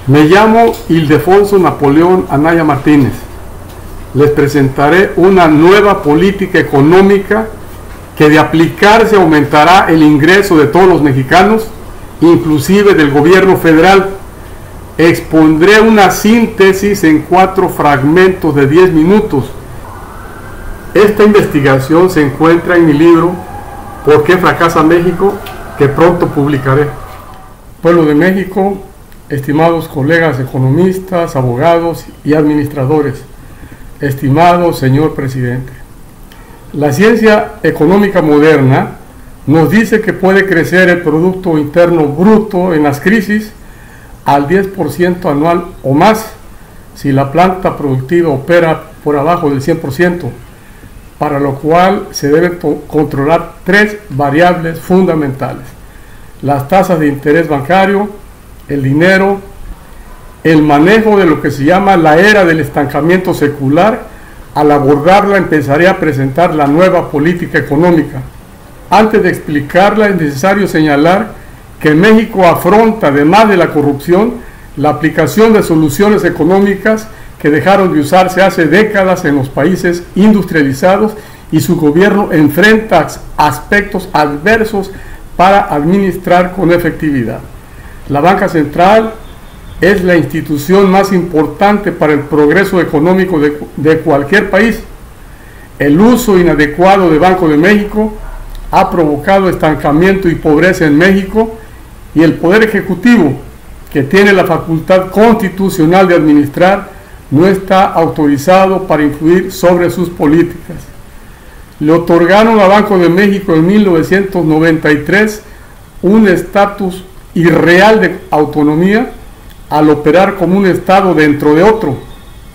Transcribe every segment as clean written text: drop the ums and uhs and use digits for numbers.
Me llamo Ildefonso Napoleón Anaya Martínez. Les presentaré una nueva política económica que de aplicarse aumentará el ingreso de todos los mexicanos, inclusive del gobierno federal. Expondré una síntesis en 4 fragmentos de 10 minutos. Esta investigación se encuentra en mi libro ¿Por qué fracasa México?, que pronto publicaré. Pueblo de México, estimados colegas economistas, abogados y administradores, estimado señor presidente, la ciencia económica moderna nos dice que puede crecer el Producto Interno Bruto en las crisis al 10% anual o más si la planta productiva opera por abajo del 100%, para lo cual se deben controlar 3 variables fundamentales: las tasas de interés bancario, el dinero, el manejo de lo que se llama la era del estancamiento secular. Al abordarla empezaré a presentar la nueva política económica. Antes de explicarla es necesario señalar que México afronta, además de la corrupción, la aplicación de soluciones económicas que dejaron de usarse hace décadas en los países industrializados, y su gobierno enfrenta aspectos adversos para administrar con efectividad. La banca central es la institución más importante para el progreso económico de cualquier país. El uso inadecuado de Banco de México ha provocado estancamiento y pobreza en México, y el Poder Ejecutivo, que tiene la facultad constitucional de administrar, no está autorizado para influir sobre sus políticas. Le otorgaron a Banco de México en 1993 un estatus irreal de autonomía al operar como un estado dentro de otro,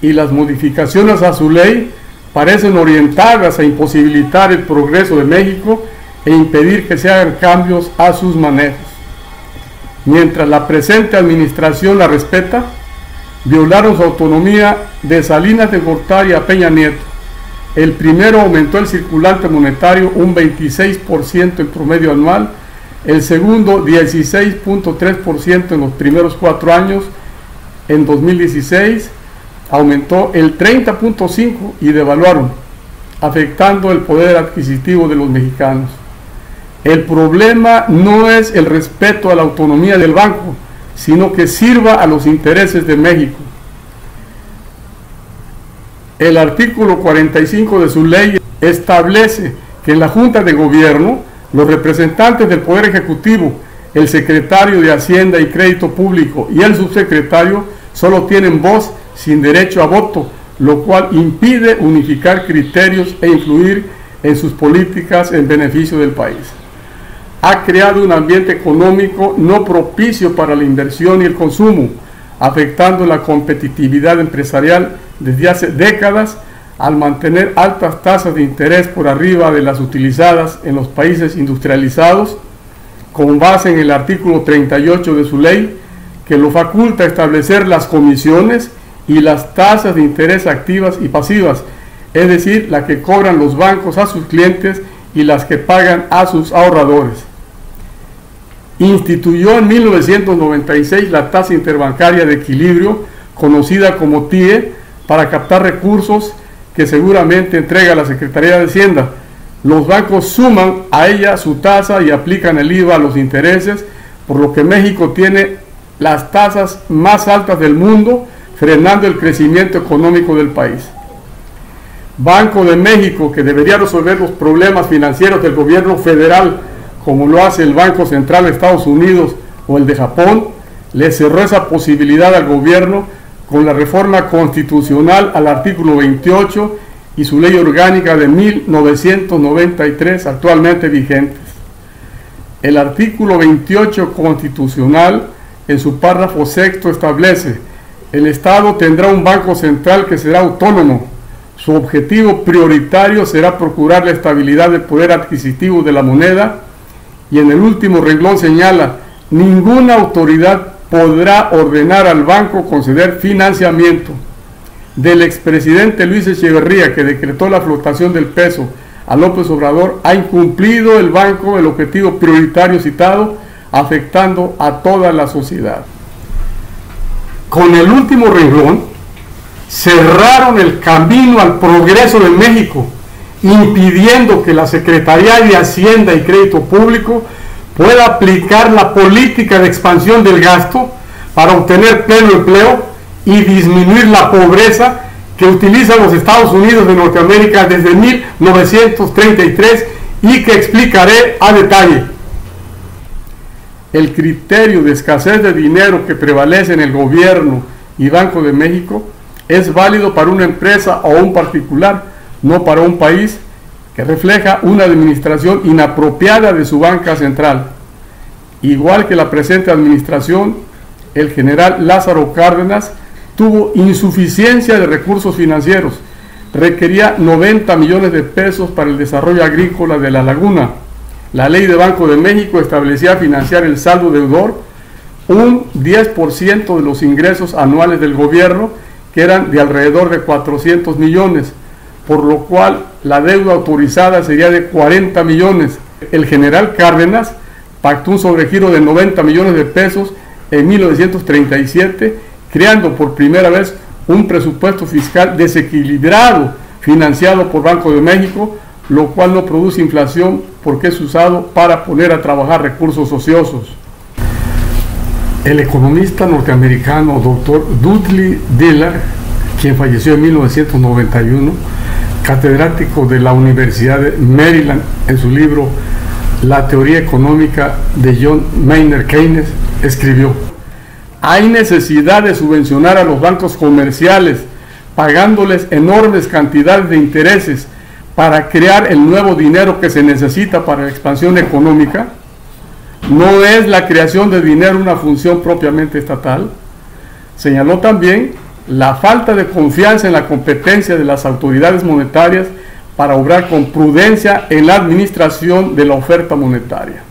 y las modificaciones a su ley parecen orientadas a imposibilitar el progreso de México e impedir que se hagan cambios a sus manejos. Mientras la presente administración la respeta, violaron su autonomía de Salinas de Gortari a Peña Nieto. El primero aumentó el circulante monetario un 26% en promedio anual, el segundo 16.3% en los primeros 4 años. En 2016 aumentó el 30.5% y devaluaron, afectando el poder adquisitivo de los mexicanos. El problema no es el respeto a la autonomía del banco, sino que sirva a los intereses de México. El artículo 45 de su ley establece que en la Junta de Gobierno los representantes del Poder Ejecutivo, el secretario de Hacienda y Crédito Público y el subsecretario solo tienen voz sin derecho a voto, lo cual impide unificar criterios e influir en sus políticas en beneficio del país. Ha creado un ambiente económico no propicio para la inversión y el consumo, afectando la competitividad empresarial desde hace décadas, al mantener altas tasas de interés por arriba de las utilizadas en los países industrializados, con base en el artículo 38 de su ley, que lo faculta establecer las comisiones y las tasas de interés activas y pasivas, es decir, la que cobran los bancos a sus clientes y las que pagan a sus ahorradores. Instituyó en 1996 la tasa interbancaria de equilibrio, conocida como TIE, para captar recursos que seguramente entrega la Secretaría de Hacienda. Los bancos suman a ella su tasa y aplican el IVA a los intereses, por lo que México tiene las tasas más altas del mundo, frenando el crecimiento económico del país. Banco de México, que debería resolver los problemas financieros del gobierno federal, como lo hace el Banco Central de Estados Unidos o el de Japón, le cerró esa posibilidad al gobierno con la reforma constitucional al artículo 28 y su ley orgánica de 1993 actualmente vigentes. El artículo 28 constitucional, en su párrafo 6º, establece: el Estado tendrá un banco central que será autónomo. Su objetivo prioritario será procurar la estabilidad del poder adquisitivo de la moneda. Y en el último renglón señala: ninguna autoridad podrá ordenar al banco conceder financiamiento. Del expresidente Luis Echeverría, que decretó la flotación del peso, a López Obrador, ha incumplido el banco el objetivo prioritario citado, afectando a toda la sociedad. con el último renglón, cerraron el camino al progreso de México, impidiendo que la Secretaría de Hacienda y Crédito Público pueda aplicar la política de expansión del gasto para obtener pleno empleo y disminuir la pobreza que utilizan los Estados Unidos de Norteamérica desde 1933 y que explicaré a detalle. El criterio de escasez de dinero que prevalece en el gobierno y Banco de México es válido para una empresa o un particular, no para un país, que refleja una administración inapropiada de su banca central. Igual que la presente administración, el general Lázaro Cárdenas tuvo insuficiencia de recursos financieros, requería 90 millones de pesos para el desarrollo agrícola de la laguna. La ley de Banco de México establecía financiar el saldo deudor un 10% de los ingresos anuales del gobierno, que eran de alrededor de 400 millones, por lo cual la deuda autorizada sería de 40 millones. El general Cárdenas pactó un sobregiro de 90 millones de pesos en 1937, creando por primera vez un presupuesto fiscal desequilibrado financiado por Banco de México, lo cual no produce inflación porque es usado para poner a trabajar recursos ociosos. El economista norteamericano Dr. Dudley Dillard, quien falleció en 1991, catedrático de la Universidad de Maryland, en su libro La teoría económica de John Maynard Keynes, escribió: hay necesidad de subvencionar a los bancos comerciales, pagándoles enormes cantidades de intereses para crear el nuevo dinero que se necesita para la expansión económica. ¿No es la creación de dinero una función propiamente estatal? Señaló también la falta de confianza en la competencia de las autoridades monetarias para obrar con prudencia en la administración de la oferta monetaria.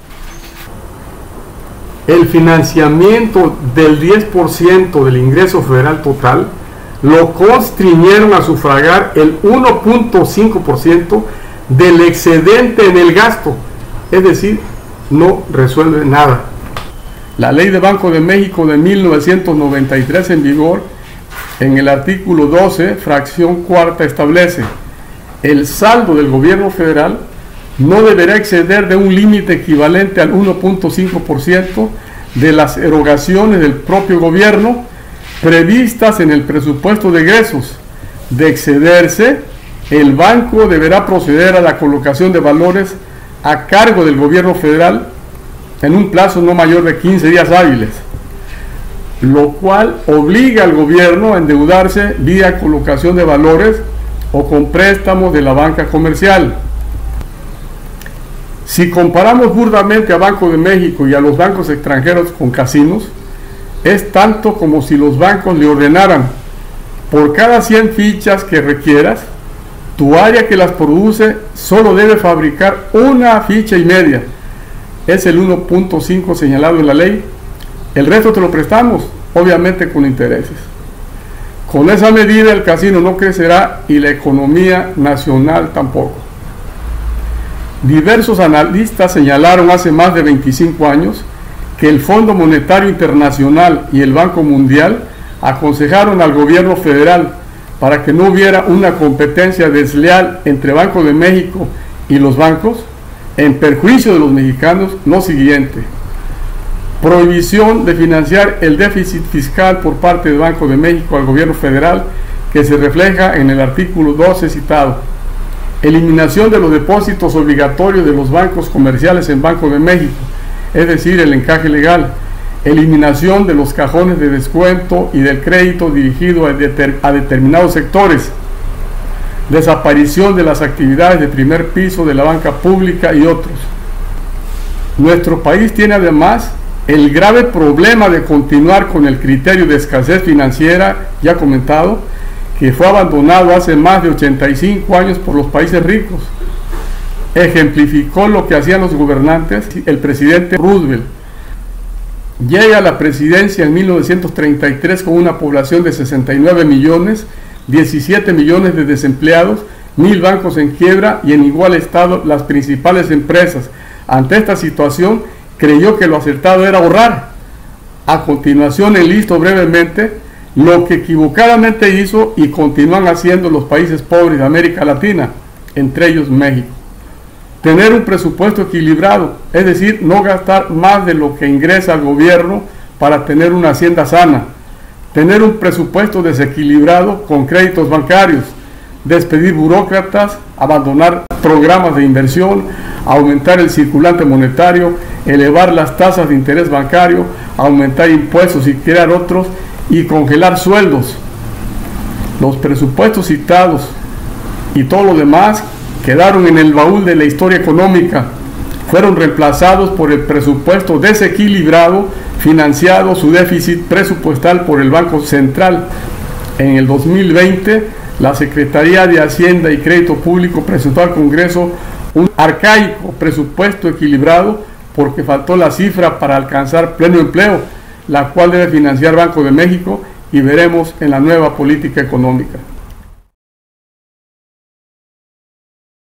El financiamiento del 10% del ingreso federal total lo constriñeron a sufragar el 1.5% del excedente en el gasto, es decir, no resuelve nada. La Ley de Banco de México de 1993 en vigor, en el artículo 12, fracción cuarta, establece: el saldo del gobierno federal no deberá exceder de un límite equivalente al 1.5% de las erogaciones del propio gobierno previstas en el presupuesto de egresos. De excederse, el banco deberá proceder a la colocación de valores a cargo del gobierno federal en un plazo no mayor de 15 días hábiles, lo cual obliga al gobierno a endeudarse vía colocación de valores o con préstamos de la banca comercial. Si comparamos burdamente a Banco de México y a los bancos extranjeros con casinos, es tanto como si los bancos le ordenaran: por cada 100 fichas que requieras, tu área que las produce solo debe fabricar una ficha y media. Es el 1.5 señalado en la ley. El resto te lo prestamos, obviamente con intereses. Con esa medida el casino no crecerá y la economía nacional tampoco. Diversos analistas señalaron hace más de 25 años que el Fondo Monetario Internacional y el Banco Mundial aconsejaron al gobierno federal, para que no hubiera una competencia desleal entre Banco de México y los bancos, en perjuicio de los mexicanos, lo siguiente: prohibición de financiar el déficit fiscal por parte del Banco de México al gobierno federal, que se refleja en el artículo 12 citado; eliminación de los depósitos obligatorios de los bancos comerciales en Banco de México, es decir, el encaje legal; eliminación de los cajones de descuento y del crédito dirigido a determinados sectores; desaparición de las actividades de primer piso de la banca pública y otros. Nuestro país tiene además el grave problema de continuar con el criterio de escasez financiera ya comentado, que fue abandonado hace más de 85 años por los países ricos. Ejemplificó lo que hacían los gobernantes el presidente Roosevelt. Llega a la presidencia en 1933 con una población de 69 millones, 17 millones de desempleados, 1000 bancos en quiebra y en igual estado las principales empresas. Ante esta situación, creyó que lo acertado era ahorrar. A continuación enlisto brevemente lo que equivocadamente hizo y continúan haciendo los países pobres de América Latina, entre ellos México. Tener un presupuesto equilibrado, es decir, no gastar más de lo que ingresa al gobierno para tener una hacienda sana. Tener un presupuesto desequilibrado con créditos bancarios, despedir burócratas, abandonar programas de inversión, aumentar el circulante monetario, elevar las tasas de interés bancario, aumentar impuestos y crear otros, y congelar sueldos. Los presupuestos citados y todo lo demás quedaron en el baúl de la historia económica. Fueron reemplazados por el presupuesto desequilibrado, financiado su déficit presupuestal por el Banco Central. En el 2020, la Secretaría de Hacienda y Crédito Público presentó al Congreso un arcaico presupuesto equilibrado porque faltó la cifra para alcanzar pleno empleo, la cual debe financiar Banco de México, y veremos en la nueva política económica.